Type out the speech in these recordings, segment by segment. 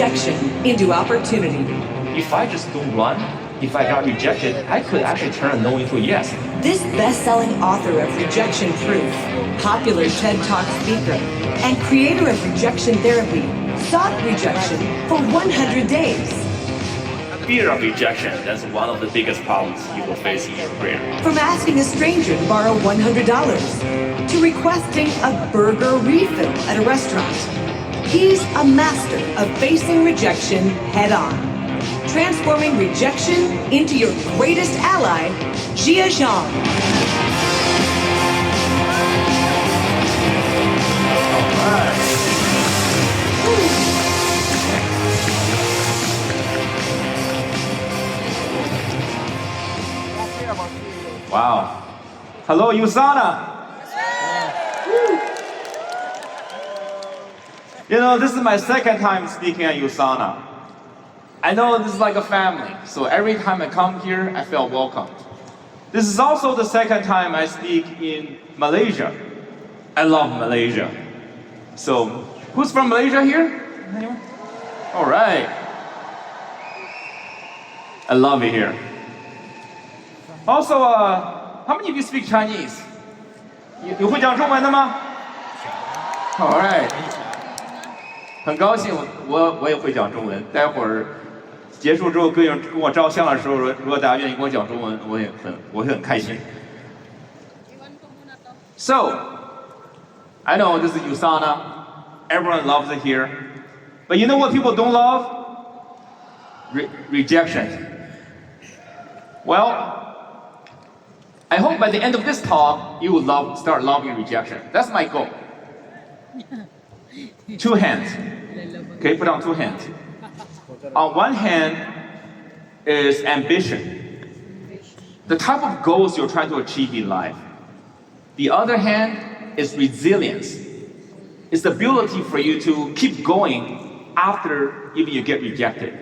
rejection into opportunity. If I just don't run, if I got rejected, I could actually turn a no into a yes. This best-selling author of Rejection Proof, popular TED Talk speaker, and creator of rejection therapy, sought rejection for 100 days. Fear of rejection, that's one of the biggest problems you will face in your career. From asking a stranger to borrow $100 to requesting a burger refill at a restaurant, he's a master of facing rejection head-on. Transforming rejection into your greatest ally, Jia Jiang. Wow. Hello, USANA. You know, this is my second time speaking at USANA. I know this is like a family, so every time I come here, I feel welcomed. This is also the second time I speak in Malaysia. I love Malaysia. So, who's from Malaysia here? Anyone? All right. I love it here. Also, how many of you speak Chinese? 有会讲中文的吗 ？All right. 很高兴，我也会讲中文。待会儿结束之后，跟我照相的时候，如果大家愿意跟我讲中文，我会很开心。So, I know this is USANA. Everyone loves it here. But you know what people don't love? Rejection. Well, I hope by the end of this talk, you will start loving rejection. That's my goal. 2 hands. Okay, put on 2 hands. On one hand is ambition. The type of goals you're trying to achieve in life. The other hand is resilience. It's the ability for you to keep going after even you get rejected.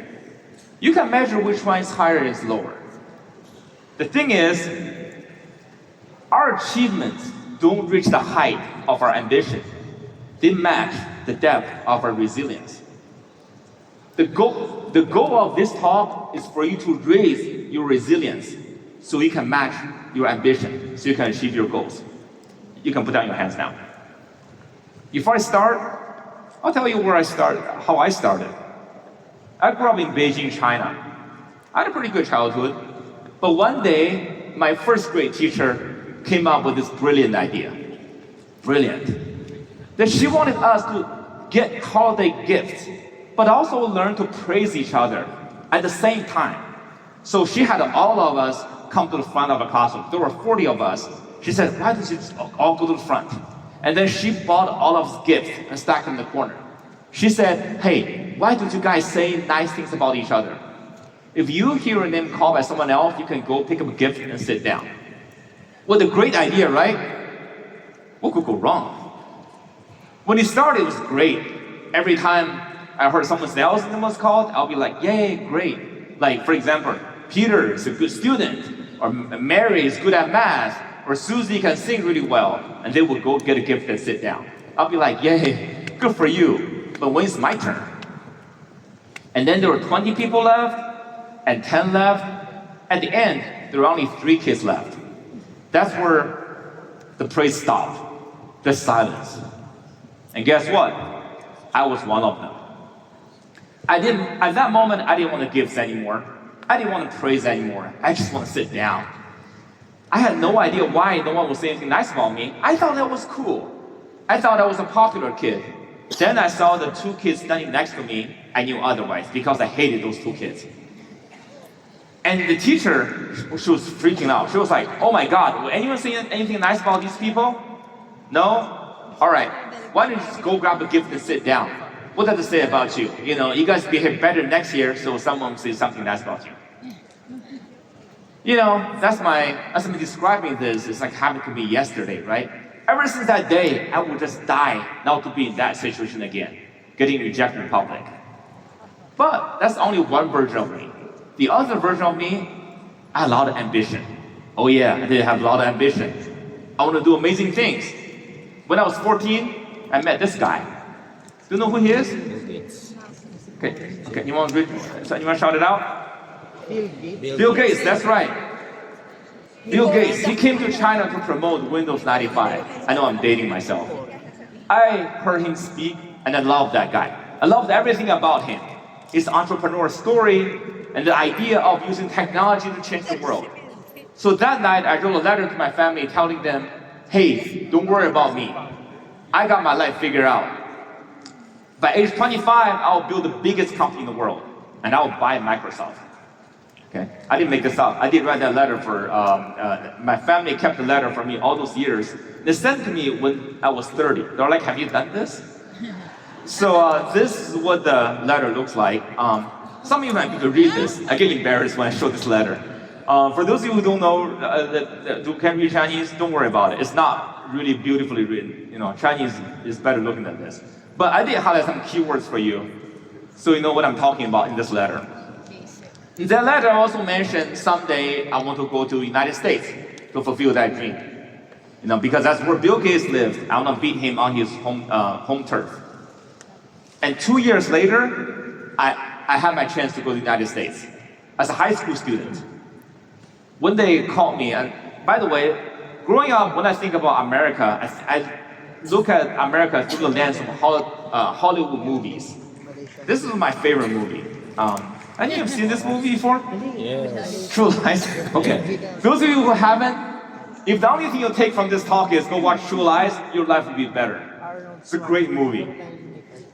You can measure which one is higher and is lower. The thing is, our achievements don't reach the height of our ambition. They match the depth of our resilience. The goal of this talk is for you to raise your resilience so you can match your ambition, so you can achieve your goals. You can put down your hands now. Before I start, I'll tell you how I started. I grew up in Beijing, China. I had a pretty good childhood, but one day, my first grade teacher came up with this brilliant idea. Brilliant. That she wanted us to get holiday gifts, but also learn to praise each other at the same time. So she had all of us come to the front of the classroom. There were 40 of us. She said, why don't you all go to the front? And then she bought all of us gifts and stacked them in the corner. She said, hey, why don't you guys say nice things about each other? If you hear a name called by someone else, you can go pick up a gift and sit down. What a great idea, right? What could go wrong? When it started, it was great. Every time I heard someone else's name was called, I'll be like, yay, great. Like, for example, Peter is a good student, or Mary is good at math, or Susie can sing really well, and they will go get a gift and sit down. I'll be like, yay, good for you. But when it's my turn? And then there were 20 people left, and 10 left. At the end, there were only 3 kids left. That's where the praise stopped. The silence. And guess what? I was one of them. At that moment, I didn't want to give anymore. I didn't want to praise anymore. I just want to sit down. I had no idea why no one would say anything nice about me. I thought that was cool. I thought I was a popular kid. Then I saw the 2 kids standing next to me. I knew otherwise because I hated those 2 kids. And the teacher, she was freaking out. She was like, oh my God, will anyone say anything nice about these people? No? All right, why don't you just go grab a gift and sit down? What does it say about you? You know, you guys behave better next year, so someone will say something nice about you. You know, as I'm describing this, it's like happened to me yesterday, right? Ever since that day, I would just die not to be in that situation again, getting rejected in public. But that's only one version of me. The other version of me, I had a lot of ambition. Oh yeah, I did have a lot of ambition. I want to do amazing things. When I was 14, I met this guy. Do you know who he is? Okay. You want to shout it out? Bill Gates, that's right. Bill Gates, he came to China to promote Windows 95. I know I'm dating myself. I heard him speak and I loved that guy. I loved everything about him. His entrepreneur story and the idea of using technology to change the world. So that night I wrote a letter to my family telling them, hey, don't worry about me. I got my life figured out. By age 25, I'll build the biggest company in the world and I'll buy Microsoft. Okay. I didn't make this up. I did write that letter for, my family kept the letter for me all those years. They sent it to me when I was 30. They're like, have you done this? So this is what the letter looks like. Some of you might read this. I get embarrassed when I show this letter. For those of you who don't know, who can't read Chinese, don't worry about it. It's not really beautifully written. You know, Chinese is better looking than this. But I did highlight some keywords for you, so you know what I'm talking about in this letter. That letter also mentioned someday I want to go to the United States to fulfill that dream. You know, because that's where Bill Gates lived. I want to beat him on his home turf. And 2 years later, I had my chance to go to the United States as a high school student. When they called me, and by the way, growing up, when I think about America, I look at America through the lens of Hollywood movies. This is my favorite movie. Any of you have seen this movie before? Yes. True Lies? Okay. Those of you who haven't, if the only thing you'll take from this talk is go watch True Lies, your life will be better. It's a great movie.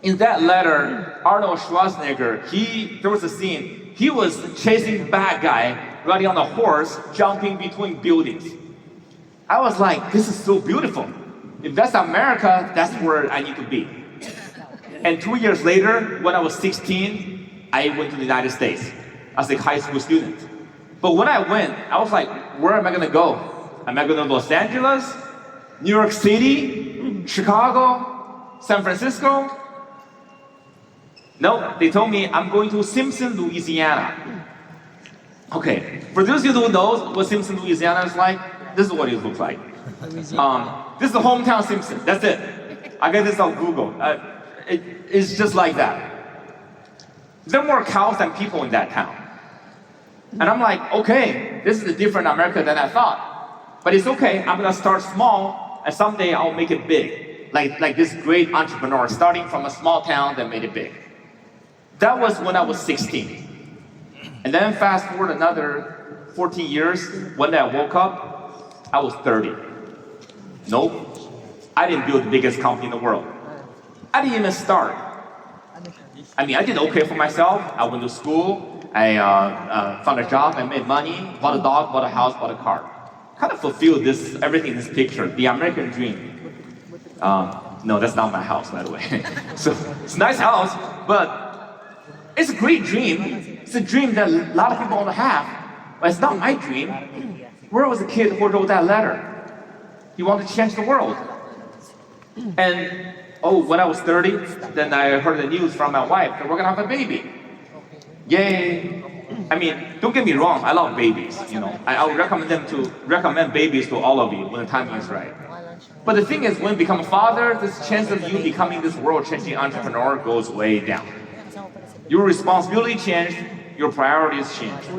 In that letter, Arnold Schwarzenegger, there was a scene, he was chasing bad guy, riding on a horse, jumping between buildings. I was like, this is so beautiful. If that's America, that's where I need to be. And 2 years later, when I was 16, I went to the United States as a high school student. But when I went, I was like, where am I gonna go? Am I going to Los Angeles, New York City, Chicago, San Francisco? No, they told me I'm going to Simpson, Louisiana. Okay, for those of you who know what Simpson, Louisiana is like, this is what it looks like. This is the hometown Simpson, that's it. I got this on Google. It's just like that. There are more cows than people in that town. And I'm like, okay, this is a different America than I thought. But it's okay, I'm gonna start small, and someday I'll make it big. Like this great entrepreneur, starting from a small town that made it big. That was when I was 16. And then fast forward another 14 years, when I woke up, I was 30. Nope, I didn't build the biggest company in the world. I didn't even start. I mean, I did okay for myself. I went to school, I found a job, I made money, bought a dog, bought a house, bought a car. Kind of fulfilled everything in this picture, the American dream. No, that's not my house, by the way. So it's a nice house, but it's a great dream. It's a dream that a lot of people want to have, but it's not my dream. Where was the kid who wrote that letter? He wanted to change the world. And when I was 30, then I heard the news from my wife that we're gonna have a baby. Yay! I mean, don't get me wrong, I love babies. You know, I would recommend babies to all of you when the timing is right. But the thing is, when you become a father, this chance of you becoming this world-changing entrepreneur goes way down. Your responsibility changed, your priorities changed.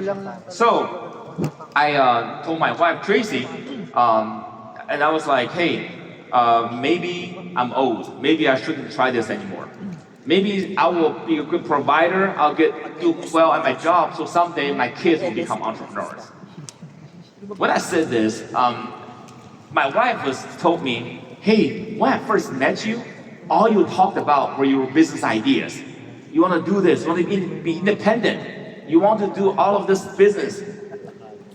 So I told my wife Tracy, and I was like, hey, maybe I'm old. Maybe I shouldn't try this anymore. Maybe I will be a good provider. I'll do well at my job, so someday my kids will become entrepreneurs. When I said this, my wife told me, hey, when I first met you, all you talked about were your business ideas. You want to do this, you want to be independent. You want to do all of this business.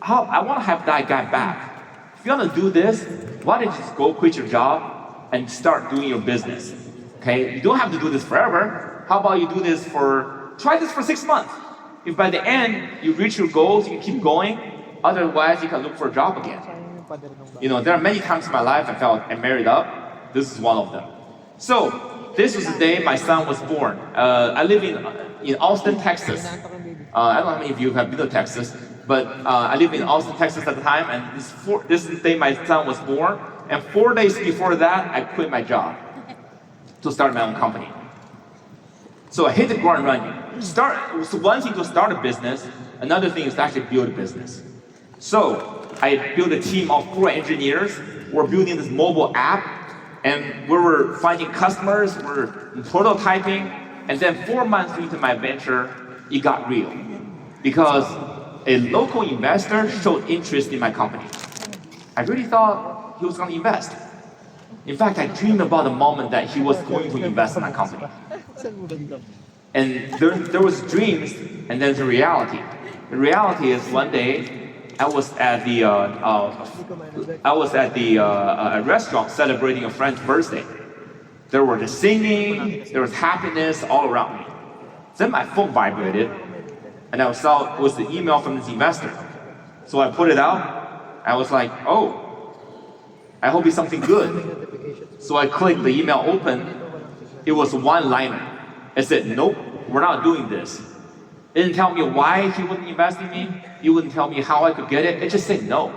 I want to have that guy back. If you want to do this, why don't you just go quit your job and start doing your business? Okay, you don't have to do this forever. How about you try this for 6 months. If by the end you reach your goals, you can keep going. Otherwise, you can look for a job again. You know, there are many times in my life I felt I married up. This is one of them. So, this was the day my son was born. I live in Austin, Texas. I don't know how many of you have been to Texas, but I lived in Austin, Texas at the time, and this is the day my son was born. And 4 days before that, I quit my job to start my own company. So I hit the ground running. So one thing to start a business, another thing is to actually build a business. So I built a team of 4 engineers. We're building this mobile app, and we were finding customers, we're prototyping, and then 4 months into my venture, it got real. Because a local investor showed interest in my company. I really thought he was going to invest. In fact, I dreamed about the moment that he was going to invest in my company. And there was dreams, and then the reality. The reality is one day, I was at a restaurant celebrating a friend's birthday. There was the singing, there was happiness all around me. Then my phone vibrated, and I saw it was the email from this investor. So I put it out. I was like, oh, I hope it's something good. So I clicked the email open. It was a one-liner. It said, nope, we're not doing this. It didn't tell me why he wouldn't invest in me. He wouldn't tell me how I could get it. It just said no.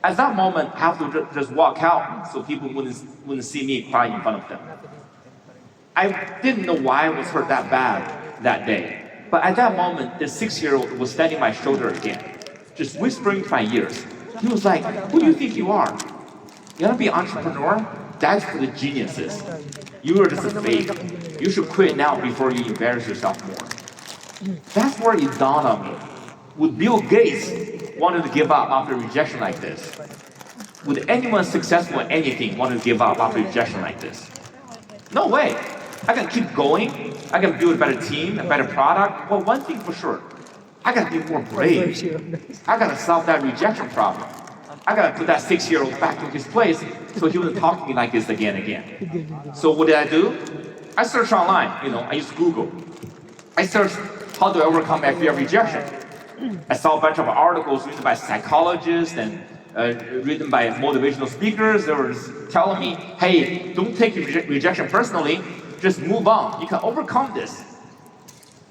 At that moment, I have to just walk out so people wouldn't see me cry in front of them. I didn't know why I was hurt that bad that day. But at that moment, the 6-year-old was standing on my shoulder again, just whispering to my ears. He was like, who do you think you are? You want to be an entrepreneur? That's for the geniuses. You are just a fake. You should quit now before you embarrass yourself more. That's where it dawned on me. Would Bill Gates wanted to give up after rejection like this? Would anyone successful in anything want to give up after rejection like this? No way. I can keep going. I can build a better team, a better product. Well, one thing for sure, I gotta be more brave. I gotta solve that rejection problem. I gotta put that 6-year-old back in his place so he wouldn't talk to me like this again and again. So what did I do? I searched online. I used Google. I searched, how do I overcome my fear of rejection? I saw a bunch of articles written by psychologists and written by motivational speakers. They were telling me, hey, don't take rejection personally. Just move on. You can overcome this.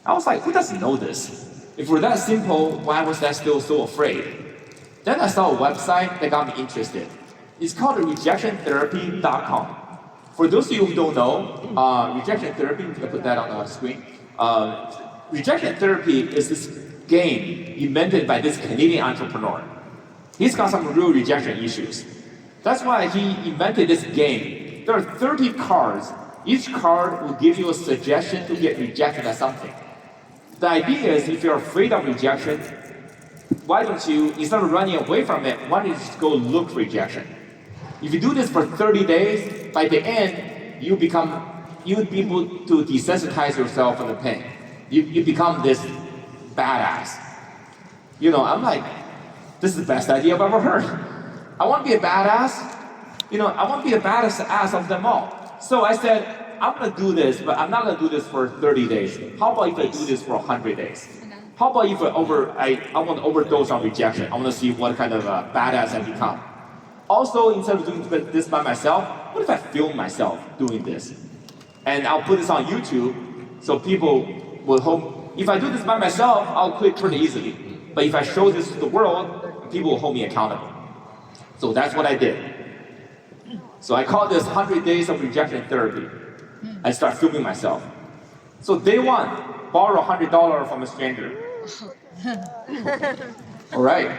I was like, who doesn't know this? If we're that simple, why was I still so afraid? Then I saw a website that got me interested. It's called rejectiontherapy.com. For those of you who don't know, rejection therapy, you can put that on the screen. Rejection therapy is this game invented by this Canadian entrepreneur. He's got some real rejection issues. That's why he invented this game. There are 30 cards. Each card will give you a suggestion to get rejected at something. The idea is if you're afraid of rejection, why don't you, instead of running away from it, why don't you just go look for rejection? If you do this for 30 days, by the end, you'd be able to desensitize yourself from the pain. You become this badass. I'm like, this is the best idea I've ever heard. I want to be a badass. I want to be the baddest ass of them all. So I said, I'm going to do this, but I'm not going to do this for 30 days. How about if I do this for 100 days? How about if I want to overdose on rejection? I want to see what kind of a badass I become. Also, instead of doing this by myself, what if I film myself doing this? And I'll put this on YouTube, so people will hope, if I do this by myself, I'll quit pretty easily. But if I show this to the world, people will hold me accountable. So that's what I did. So I call this 100 Days of Rejection Therapy. I start filming myself. So day 1, borrow $100 from a stranger. All right.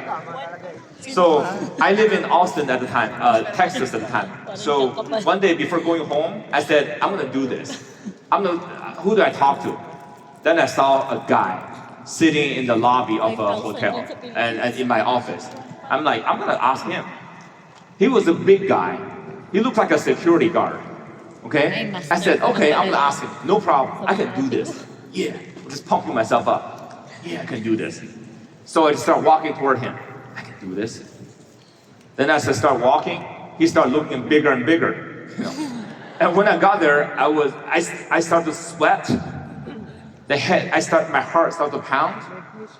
So I live in Austin at the time, Texas at the time. So one day before going home, I said, I'm gonna do this. Who do I talk to? Then I saw a guy sitting in the lobby of a hotel and in my office. I'm like, I'm gonna ask him. He was a big guy. He looked like a security guard. Okay? I said, okay, I'm gonna ask him. No problem. I can do this. Yeah. I'm just pumping myself up. Yeah, I can do this. So I just start walking toward him. I can do this. Then as I start walking, he started looking bigger and bigger. And when I got there, I started to sweat. My heart started to pound.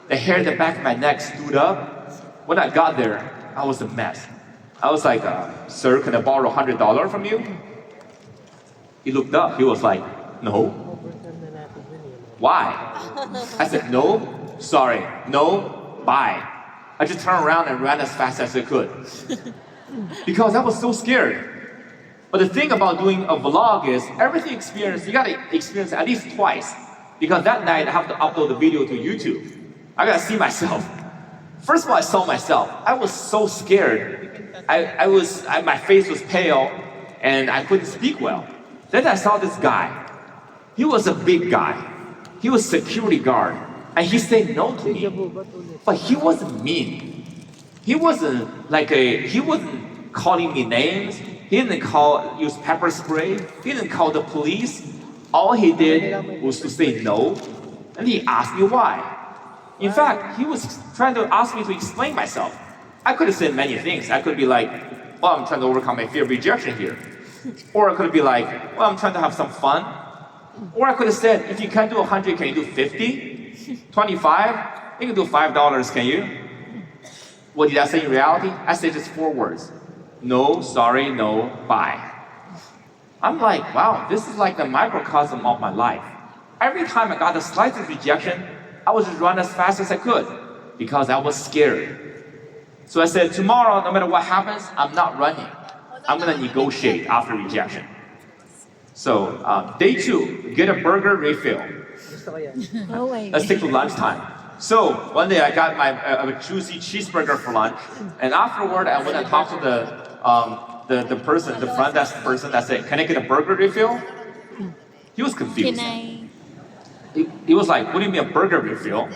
The hair in the back of my neck stood up. When I got there, I was a mess. I was like, sir, can I borrow $100 from you? He looked up. He was like, no. Why? I said, no, sorry, no, bye. I just turned around and ran as fast as I could. Because I was so scared. But the thing about doing a vlog is everything experience, you gotta experience at least twice. Because that night I have to upload the video to YouTube. I gotta see myself. First of all, I saw myself. I was so scared. My face was pale and I couldn't speak well. Then I saw this guy. He was a big guy. He was security guard. And he said no to me. But he wasn't mean. He wasn't calling me names. He didn't use pepper spray. He didn't call the police. All he did was to say no. And he asked me why. In fact, he was trying to ask me to explain myself. I could have said many things. I could be like, well, I'm trying to overcome my fear of rejection here. Or I could be like, well, I'm trying to have some fun. Or I could have said, if you can't do 100, can you do 50? 25? You can do $5, can you? What did I say in reality? I said just 4 words. No, sorry, no, bye. I'm like, wow, this is like the microcosm of my life. Every time I got the slightest rejection, I would just run as fast as I could because I was scared. So I said, tomorrow, no matter what happens, I'm not running. I'm gonna negotiate after rejection. So day 2, get a burger refill. Let's stick to lunchtime. So one day I got a juicy cheeseburger for lunch, and afterward I went and talked to the person, the front desk person that said, "Can I get a burger refill?" He was confused. He was like, "What do you mean a burger refill?"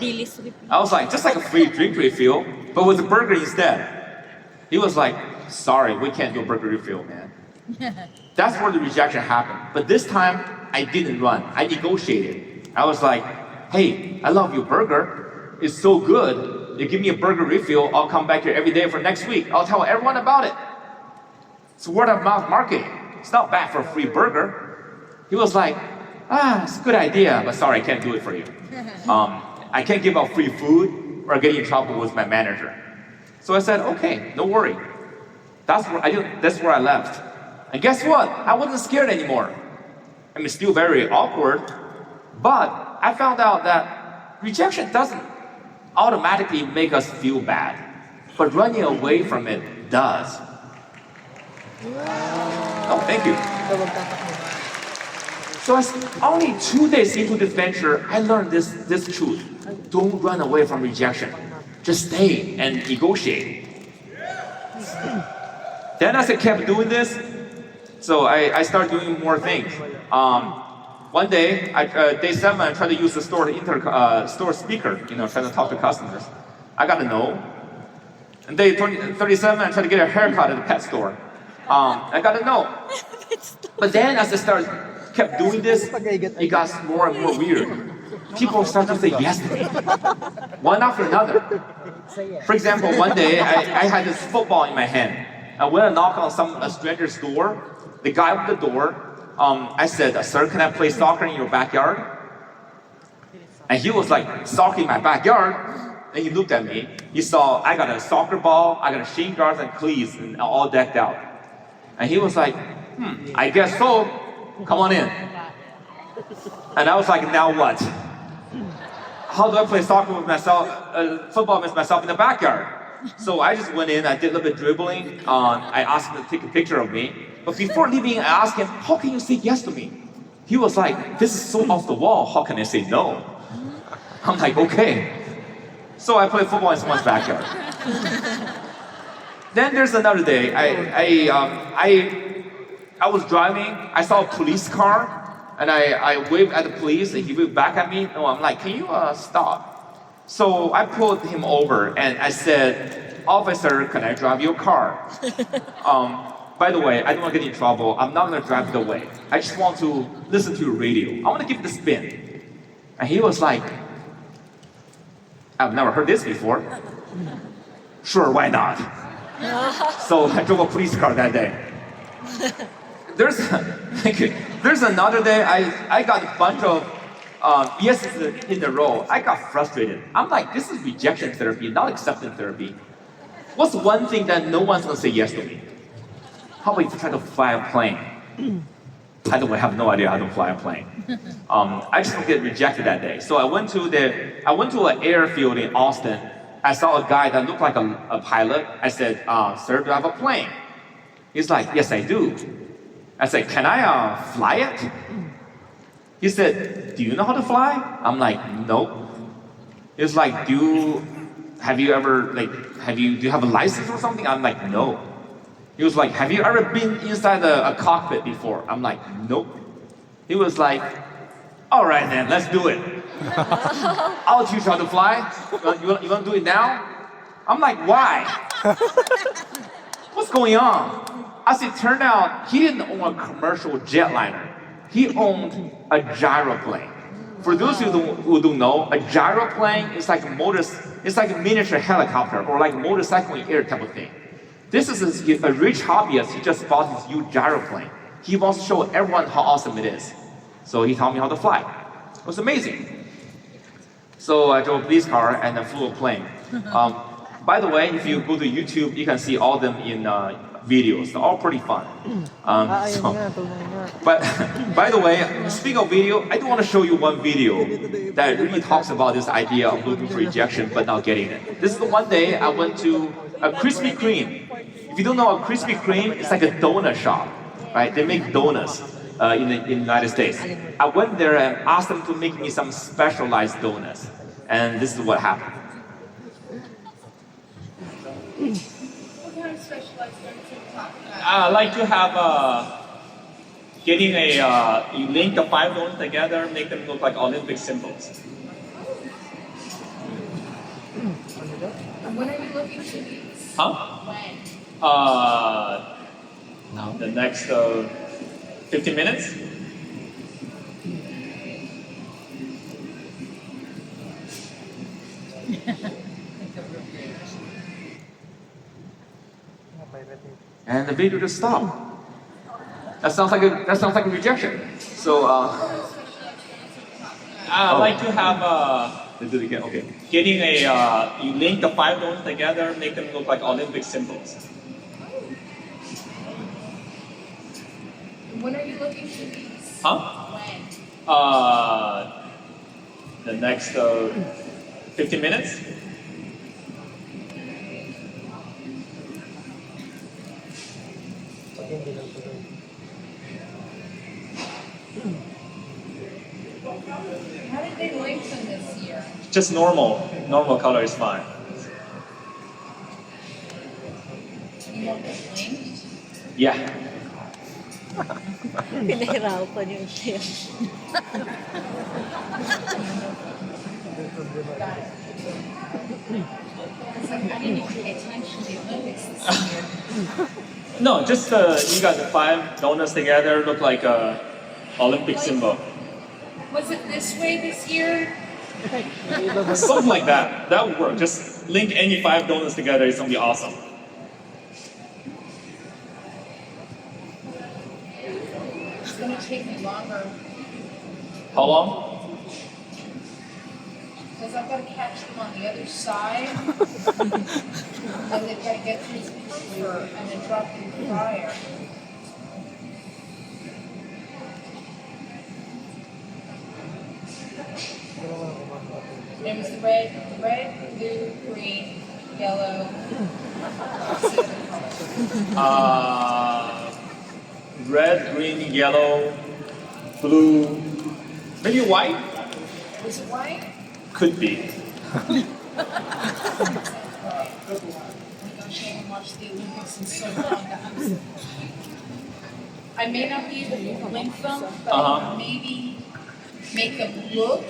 I was like, "Just like a free drink refill, but with a burger instead." He was like, "Sorry, we can't do a burger refill, man." That's where the rejection happened. But this time, I didn't run. I negotiated. I was like, "Hey, I love your burger. It's so good. You give me a burger refill, I'll come back here every day for next week. I'll tell everyone about it." It's word of mouth marketing. It's not bad for a free burger. He was like, "It's a good idea, but sorry, I can't do it for you. I can't give out free food or get in trouble with my manager." So I said, "Okay, no worry." That's where I left. And guess what? I wasn't scared anymore. I mean, still very awkward, but I found out that rejection doesn't automatically make us feel bad, but running away from it does. Oh, thank you. So only 2 days into this venture, I learned this truth. Don't run away from rejection. Just stay and negotiate. Then as I kept doing this, so I started doing more things. One day, day 7, I tried to use the store speaker, trying to talk to customers. I got a no. And day 37, I tried to get a haircut at the pet store. I got a no. But then as I kept doing this, it got more and more weird. People started to say yes to me, one after another. For example, one day, I had this football in my hand. I went and knocked on a stranger's door. The guy opened the door. I said, "Sir, can I play soccer in your backyard?" And he was like, "Soccer in my backyard?" And he looked at me. He saw I got a soccer ball, I got a shin guards and cleats, and all decked out. And he was like, "I guess so. Come on in." And I was like, "Now what? How do I play soccer with myself, football with myself in the backyard?" So I just went in, I did a little bit dribbling. I asked him to take a picture of me. But before leaving, I asked him, "How can you say yes to me?" He was like, "This is so off the wall, how can I say no?" I'm like, "Okay." So I played football in someone's backyard. Then there's another day, I was driving, I saw a police car, and I waved at the police, and he waved back at me. No, I'm like, "Can you stop?" So I pulled him over, and I said, "Officer, can I drive your car?" By the way, I don't want to get in trouble. I'm not going to drive it away. I just want to listen to your radio. I want to give it a spin. And he was like, "I've never heard this before." "Sure, why not?" So I drove a police car that day. There's another day I got a bunch of yeses in a row. I got frustrated. I'm like, this is rejection therapy, not acceptance therapy. What's one thing that no one's going to say yes to me? How about if you try to fly a plane? By the way, I have no idea how to fly a plane. I just don't get rejected that day. So I went to an airfield in Austin. I saw a guy that looked like a pilot. I said, "Sir, do you have a plane?" He's like, "Yes, I do." I said, can I fly it? He said, do you know how to fly? I'm like, nope. He's like, do you have a license or something? I'm like, no. He was like, have you ever been inside a cockpit before? I'm like, nope. He was like, all right then, let's do it. I'll teach you how to fly. You want to do it now? I'm like, why? What's going on? As it turned out, he didn't own a commercial jetliner. He owned a gyroplane. For those who don't know, a gyroplane is like a miniature helicopter or like a motorcycle in air type of thing. This is a rich hobbyist. He just bought his huge gyroplane. He wants to show everyone how awesome it is. So he taught me how to fly. It was amazing. So I drove a police car and then flew a plane. By the way, if you go to YouTube, you can see all of them in videos. They're all pretty fun. But by the way, speaking of video, I do want to show you one video that really talks about this idea of looking for rejection but not getting it. This is the one day I went to a Krispy Kreme. If you don't know, a Krispy Kreme, it's like a donut shop, right? They make donuts in the United States. I went there and asked them to make me some specialized donuts, and this is what happened. What kind of specialized donuts are you talking about? I like to have you link the 5 donuts together, make them look like Olympic symbols. And when are you looking to these? Huh? When? The next 15 minutes? And the video just stopped. That sounds like a rejection. So I like to have let's do it again. Okay. You link the 5 donuts together, make them look like Olympic symbols. And when are you looking to these? Huh? When? The next 15 minutes? How did they lengthen this year? Just normal. Normal color is fine. You want them linked? Yeah. Pinahirapan yung siya. Got it. It's like I didn't even pay attention to the Olympics this year. No, just you got the 5 donuts together, look like a Olympic symbol. Was it this way this year? Something like that. That would work. Just link any 5 donuts together. It's gonna be awesome. It's gonna take me longer How long? because I've got to catch them on the other side. And they've got to get through the proofer and then drop in the fryer. It was the red, blue, green, yellow. Red, green, yellow, blue, maybe white? Was it white? Could be. Oh my gosh, I haven't watched the Olympics in so long. I may not be able to link them, but I can maybe make them look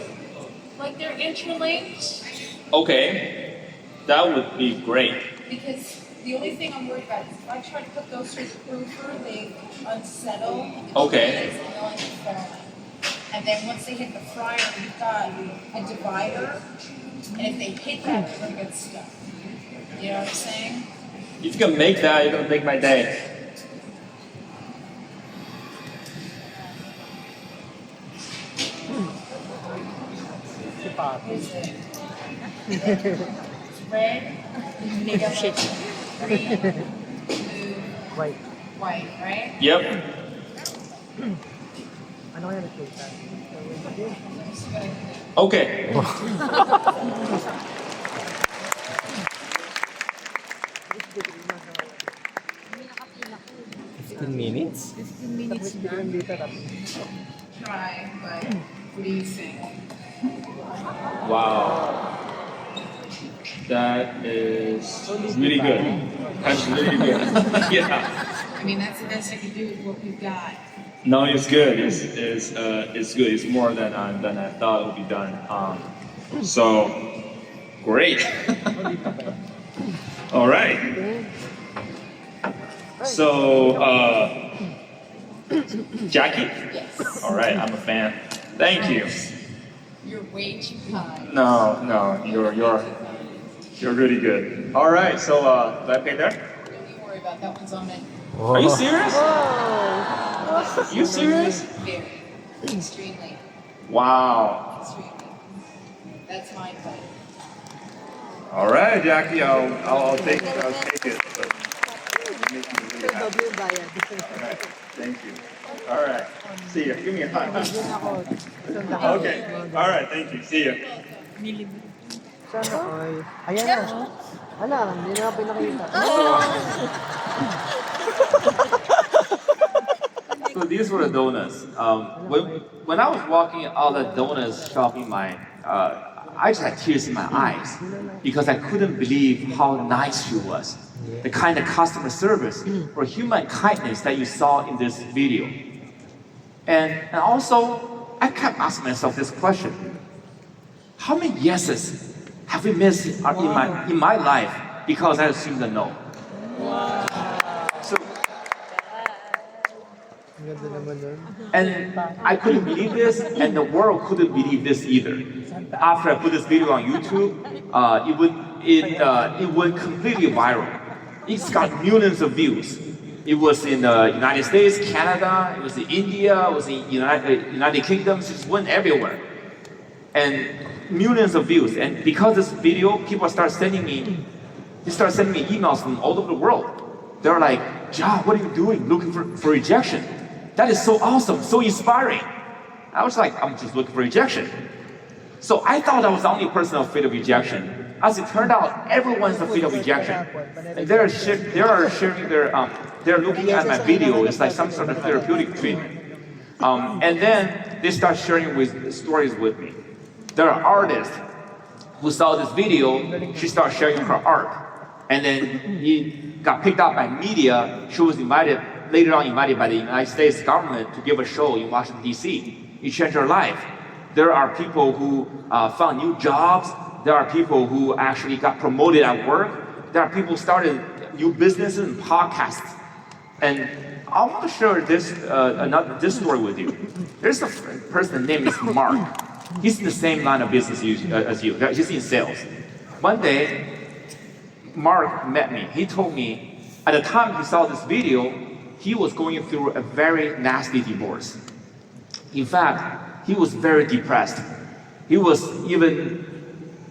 like they're interlinked. Okay, that would be great. Because the only thing I'm worried about is if I try to put those through the proofer, they unsettle. Okay. And they'll end up falling. And then once they hit the fryer, you've got a divider. And if they hit that, they're going to get stuck. You know what I'm saying? If you can make that, you're gonna make my day. Is it red, yellow, green, blue, white, right? Yep. Okay. 15 minutes? 15 minutes done. Try, but what do you think? Wow. That is really good. That's really good. Yeah. I mean, that's the best you can do with what we've got. No, it's good. It's good. It's more than I thought it would be done. So great. All right. So Jackie. Yes. All right. I'm a fan. Thank you. You're way too kind. No, you're really good. All right. So did I pay there? Don't you worry about that one's on me. Are you serious? Wow. You serious? Very. Extremely. Wow. Extremely. That's my plan. All right, Jackie. I'll take it. But you make me really happy. W bayad. All right. Thank you. All right. See you. Give me a hug. Okay. All right. Thank you. See you. Sana all. Ayan na. Hala, hindi na pinakita. So these were the donuts. When I was walking out the donuts shopping line, I just had tears in my eyes because I couldn't believe how nice she was. The kind of customer service or human kindness that you saw in this video. And also, I kept asking myself this question: how many yeses have we missed in my life because I assumed a no? So, Ang ganda naman nun. and I couldn't believe this, and the world couldn't believe this either. After I put this video on YouTube, it went completely viral. It's got millions of views. It was in the United States, Canada, it was in India, it was in United Kingdom. It just went everywhere, and millions of views. And because of this video, people start sending me emails from all over the world. They're like, "Jia, what are you doing? Looking for rejection? That is so awesome, so inspiring." I was like, "I'm just looking for rejection." So I thought I was the only person afraid of rejection. As it turned out, everyone's afraid of rejection. And they're looking at my video. It's like some sort of therapeutic treatment. And then they start sharing stories with me. There are artists who saw this video. She started sharing her art, and then he got picked up by media. She was later on invited by the United States government to give a show in Washington, D.C. It changed her life. There are people who found new jobs. There are people who actually got promoted at work. There are people who started new businesses and podcasts. And I want to share this story with you. There's a person named Mark. He's in the same line of business as you. He's in sales. One day, Mark met me. He told me at the time he saw this video, he was going through a very nasty divorce. In fact, he was very depressed. He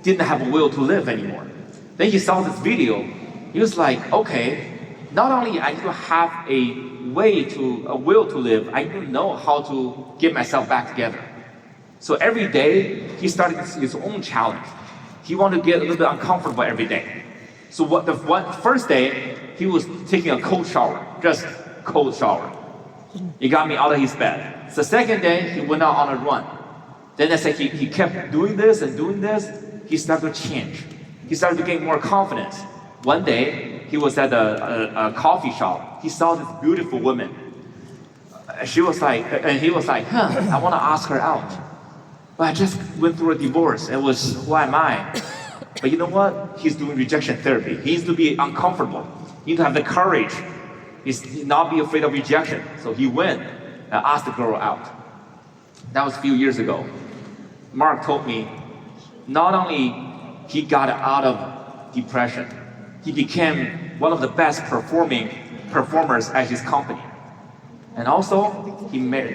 didn't have a will to live anymore. Then he saw this video. He was like, okay, not only I need to have a will to live, I need to know how to get myself back together. So every day, he started his own challenge. He wanted to get a little bit uncomfortable every day. So first day, he was taking a cold shower, just cold shower. It got me out of his bed. The second day, he went out on a run. Then I said he kept doing this and doing this. He started to change. He started to gain more confidence. One day, he was at a coffee shop. He saw this beautiful woman. He was like, I want to ask her out. But I just went through a divorce. It was, who am I? But you know what? He's doing rejection therapy. He needs to be uncomfortable. He needs to have the courage. He's not be afraid of rejection. So he went and asked the girl out. That was a few years ago. Mark told me, not only he got out of depression, he became one of the best performers at his company. And also,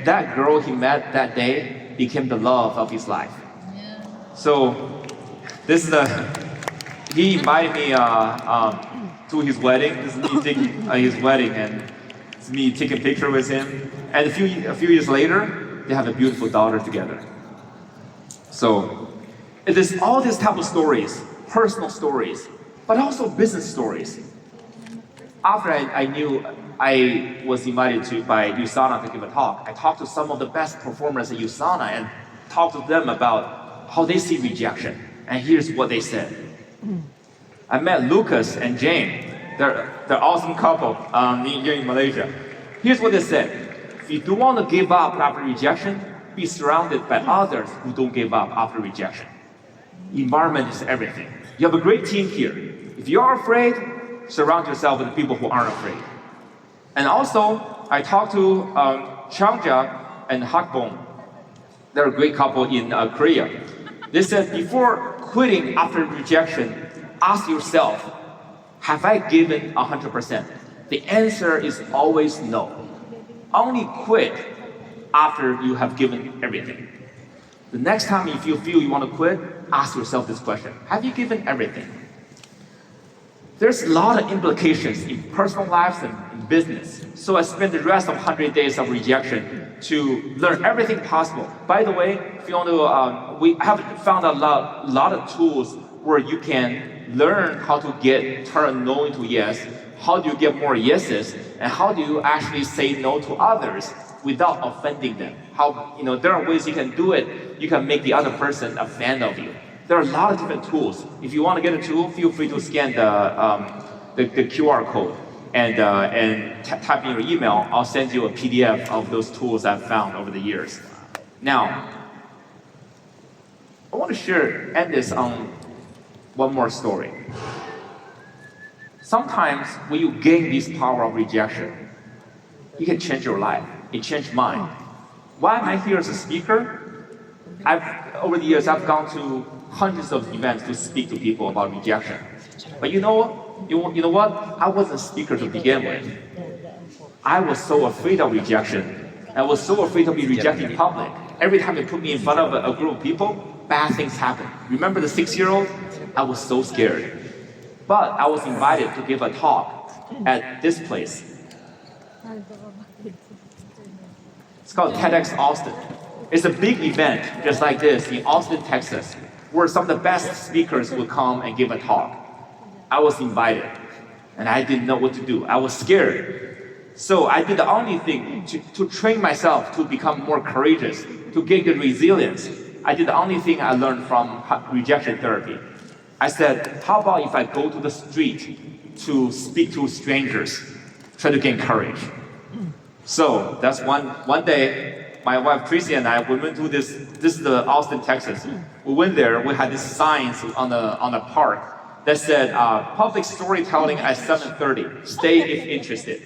that girl he met that day became the love of his life. So, he invited me to his wedding. This is me taking his wedding, and it's me taking a picture with him. And a few years later, they have a beautiful daughter together. So, it is all these type of stories, personal stories, but also business stories. After I knew I was invited by USANA to give a talk. I talked to some of the best performers at USANA and talked to them about how they see rejection. And here's what they said. I met Lucas and Jane. They're awesome couple here in Malaysia. Here's what they said. If you don't want to give up after rejection, be surrounded by others who don't give up after rejection. Environment is everything. You have a great team here. If you are afraid, surround yourself with people who aren't afraid. And also, I talked to Changjia and Hakbong. They're a great couple in Korea. They said, before quitting after rejection, ask yourself, have I given 100%? The answer is always no. Only quit after you have given everything. The next time if you feel you want to quit, ask yourself this question. Have you given everything? There's a lot of implications in personal lives and in business. So I spent the rest of 100 days of rejection to learn everything possible. By the way, if you want to, we have found a lot of tools where you can learn how to turn no into yes, how do you get more yeses, and how do you actually say no to others without offending them. There are ways you can do it. You can make the other person a fan of you. There are a lot of different tools. If you want to get a tool, feel free to scan the QR code and type in your email. I'll send you a PDF of those tools I've found over the years. Now, I want to end this on one more story. Sometimes when you gain this power of rejection, you can change your life. It changed mine. Why am I here as a speaker? Over the years, I've gone to hundreds of events to speak to people about rejection. But you know what? I wasn't a speaker to begin with. I was so afraid of rejection. I was so afraid to be rejected in public. Every time they put me in front of a group of people, bad things happen. Remember the 6-year-old? I was so scared. But I was invited to give a talk at this place. It's called TEDx Austin. It's a big event just like this in Austin, Texas, where some of the best speakers would come and give a talk. I was invited, and I didn't know what to do. I was scared. So I did the only thing to train myself to become more courageous, to gain the resilience. I did the only thing I learned from rejection therapy. I said, how about if I go to the street to speak to strangers, try to gain courage. So that's one day, my wife Tracy and I, we went to this is the Austin, Texas. We went there, we had these signs on the park that said, public storytelling at 7:30, stay if interested.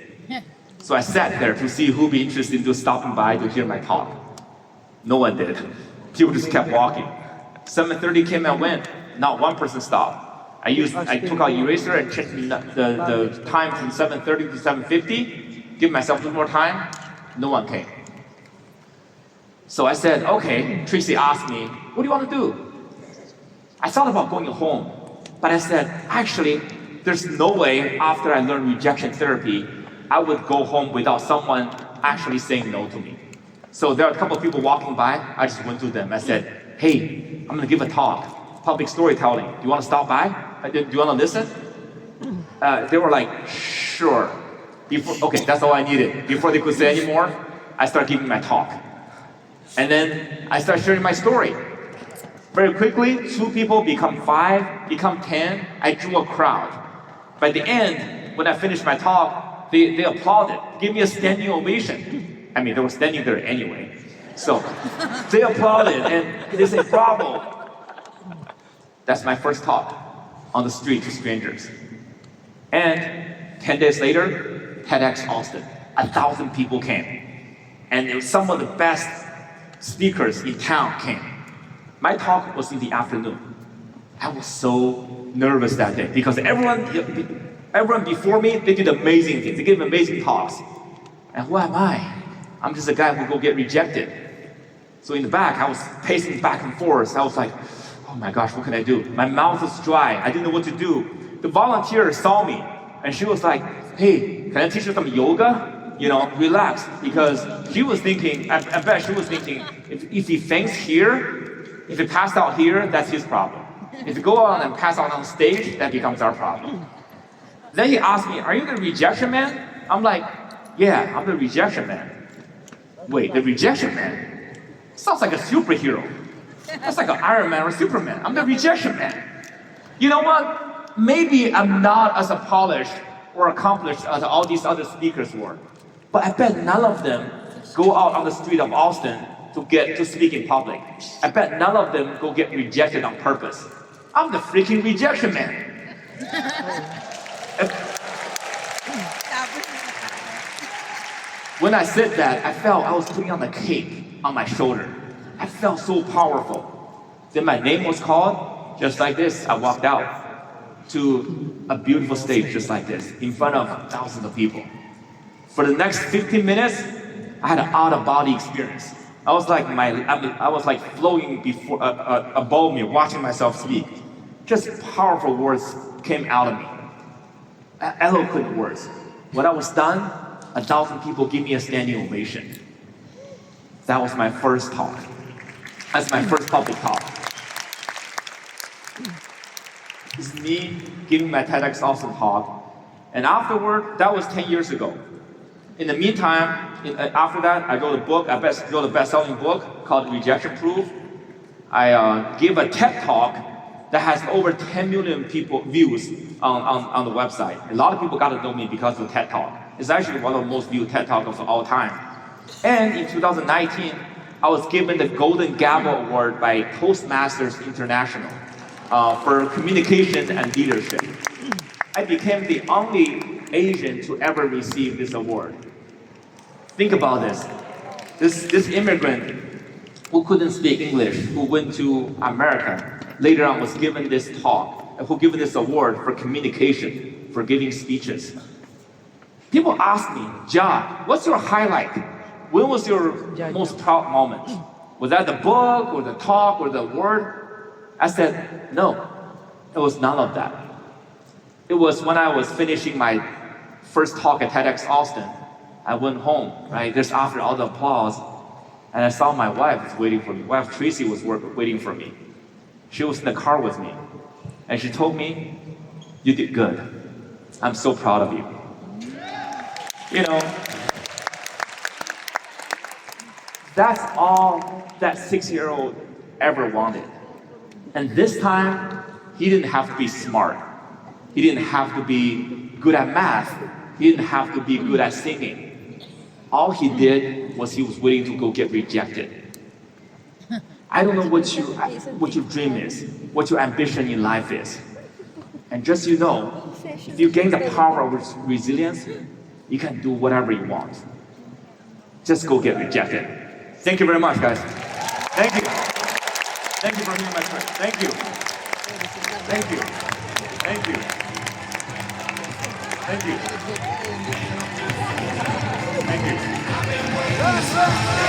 So I sat there to see who'd be interested in stopping by to hear my talk. No one did. People just kept walking. 7:30 came and went, not one person stopped. I took out eraser and checked the time from 7:30 to 7:50, give myself a little more time, no one came. So I said, okay, Tracy asked me, what do you want to do? I thought about going home, but I said, actually, there's no way after I learned rejection therapy, I would go home without someone actually saying no to me. So there are a couple of people walking by, I just went to them. I said, hey, I'm going to give a talk, public storytelling. Do you want to stop by? Do you want to listen? They were like, sure. Okay, that's all I needed. Before they could say any more, I started giving my talk. And then I started sharing my story. Very quickly, 2 people become 5, become 10. I drew a crowd. By the end, when I finished my talk, they applauded, gave me a standing ovation. I mean, they were standing there anyway. So they applauded and they said, bravo. That's my first talk on the street to strangers. And 10 days later, TEDx Austin, 1,000 people came. And it was some of the best speakers in town came. My talk was in the afternoon. I was so nervous that day because everyone before me, they did amazing things. They gave amazing talks. And who am I? I'm just a guy who go get rejected. So in the back, I was pacing back and forth. I was like, oh my gosh, what can I do? My mouth was dry. I didn't know what to do. The volunteer saw me and she was like, hey, can I teach you some yoga? Relax. Because she was thinking, I bet she was thinking, if he faints here, if he passed out here, that's his problem. If you go out and pass out on stage, that becomes our problem. Then he asked me, are you the rejection man? I'm like, Yeah, I'm the rejection man. Wait, the rejection man? Sounds like a superhero. That's like an Iron Man or Superman. I'm the rejection man. You know what? Maybe I'm not as polished or accomplished as all these other speakers were. But I bet none of them go out on the street of Austin to get to speak in public. I bet none of them go get rejected on purpose. I'm the freaking rejection man. When I said that, I felt I was putting on a cape on my shoulder. I felt so powerful. Then my name was called, just like this. I walked out to a beautiful stage just like this, in front of thousands of people. For the next 15 minutes, I had an out-of-body experience. I was like floating before above me, watching myself speak. Just powerful words came out of me. Eloquent words. When I was done, 1,000 people gave me a standing ovation. That was my first talk. That's my first public talk. It's me giving my TEDx Austin talk. And afterward, that was 10 years ago. In the meantime, after that, I wrote a book. I wrote a best-selling book called Rejection Proof. I gave a TED talk that has over 10 million views on the website. A lot of people got to know me because of the TED talk. It's actually one of the most viewed TED talks of all time. And in 2019, I was given the Golden Gavel Award by Toastmasters International for communication and leadership. I became the only Asian to ever receive this award. Think about this. This immigrant who couldn't speak English, who went to America, later on was given this talk, who given this award for communication, for giving speeches. People ask me, Jia, what's your highlight? When was your most proud moment? Was that the book, or the talk, or the word? I said, no, it was none of that. It was when I was finishing my first talk at TEDx Austin. I went home, right? Just after all the applause, and I saw my wife was waiting for me. Wife Tracy was waiting for me. She was in the car with me, and she told me, "You did good. I'm so proud of you." You know, that's all that 6-year-old ever wanted. And this time, he didn't have to be smart. He didn't have to be good at math. He didn't have to be good at singing. All he did was he was willing to go get rejected. I don't know what your dream is, what your ambition in life is. And just so you know, if you gain the power of resilience, you can do whatever you want. Just go get rejected. Thank you very much, guys. Thank you. Thank you for hearing my prayer. Thank you. Thank you. Thank you. Thank you. Thank you.